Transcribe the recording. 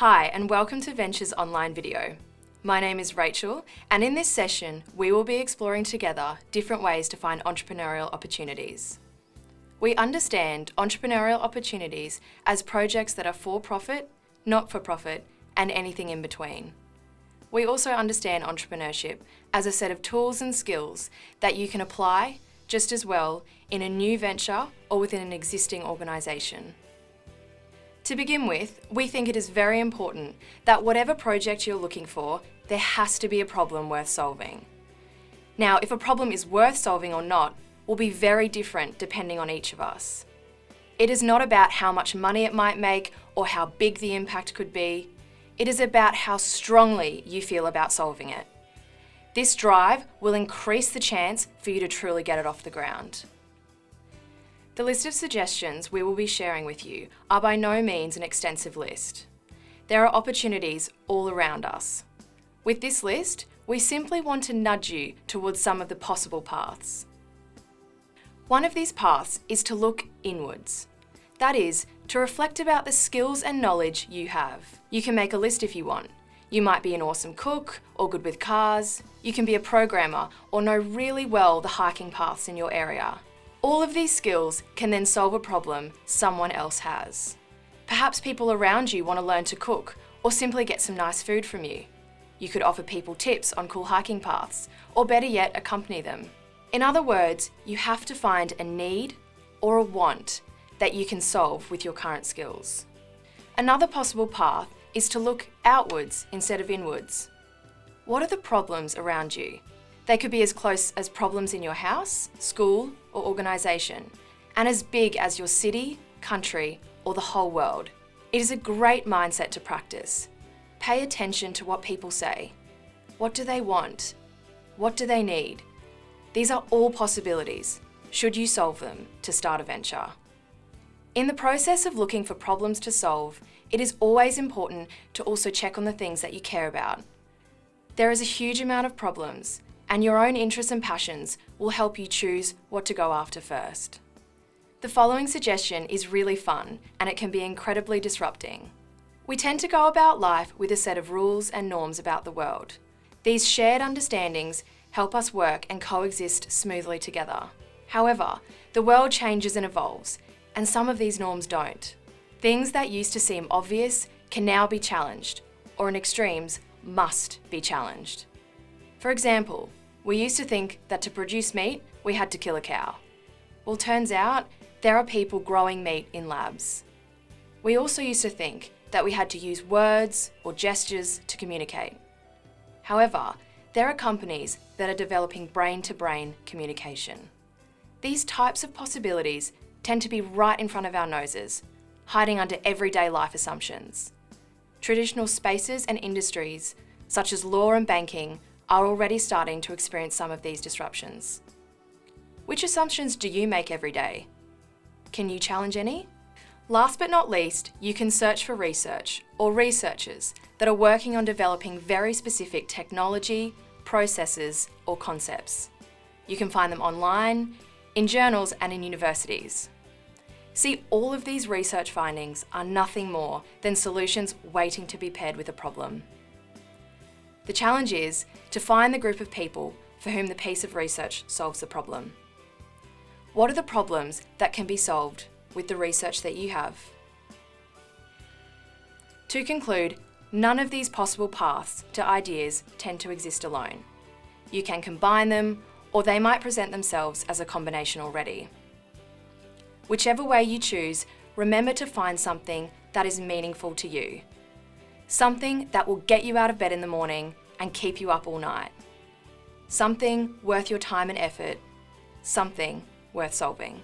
Hi, and welcome to Venture's online video. My name is Rachel, and in this session, we will be exploring together different ways to find entrepreneurial opportunities. We understand entrepreneurial opportunities as projects that are for-profit, not-for-profit, and anything in between. We also understand entrepreneurship as a set of tools and skills that you can apply just as well in a new venture or within an existing organisation. To begin with, we think it is very important that whatever project you're looking for, there has to be a problem worth solving. Now, if a problem is worth solving or not will be very different depending on each of us. It is not about how much money it might make or how big the impact could be. It is about how strongly you feel about solving it. This drive will increase the chance for you to truly get it off the ground. The list of suggestions we will be sharing with you are by no means an extensive list. There are opportunities all around us. With this list, we simply want to nudge you towards some of the possible paths. One of these paths is to look inwards. That is, to reflect about the skills and knowledge you have. You can make a list if you want. You might be an awesome cook or good with cars. You can be a programmer or know really well the hiking paths in your area. All of these skills can then solve a problem someone else has. Perhaps people around you want to learn to cook or simply get some nice food from you. You could offer people tips on cool hiking paths, or better yet, accompany them. In other words, you have to find a need or a want that you can solve with your current skills. Another possible path is to look outwards instead of inwards. What are the problems around you? They could be as close as problems in your house, school, or organisation, and as big as your city, country, or the whole world. It is a great mindset to practice. Pay attention to what people say. What do they want? What do they need? These are all possibilities, should you solve them, to start a venture. In the process of looking for problems to solve, it is always important to also check on the things that you care about. There is a huge amount of problems, and your own interests and passions will help you choose what to go after first. The following suggestion is really fun, and it can be incredibly disrupting. We tend to go about life with a set of rules and norms about the world. These shared understandings help us work and coexist smoothly together. However, the world changes and evolves, and some of these norms don't. Things that used to seem obvious can now be challenged, or in extremes, must be challenged. For example, we used to think that to produce meat, we had to kill a cow. Well, turns out there are people growing meat in labs. We also used to think that we had to use words or gestures to communicate. However, there are companies that are developing brain-to-brain communication. These types of possibilities tend to be right in front of our noses, hiding under everyday life assumptions. Traditional spaces and industries, such as law and banking, are already starting to experience some of these disruptions. Which assumptions do you make every day? Can you challenge any? Last but not least, you can search for research or researchers that are working on developing very specific technology, processes, or concepts. You can find them online, in journals, and in universities. See, all of these research findings are nothing more than solutions waiting to be paired with a problem. The challenge is to find the group of people for whom the piece of research solves the problem. What are the problems that can be solved with the research that you have? To conclude, none of these possible paths to ideas tend to exist alone. You can combine them, or they might present themselves as a combination already. Whichever way you choose, remember to find something that is meaningful to you. Something that will get you out of bed in the morning and keep you up all night. Something worth your time and effort. Something worth solving.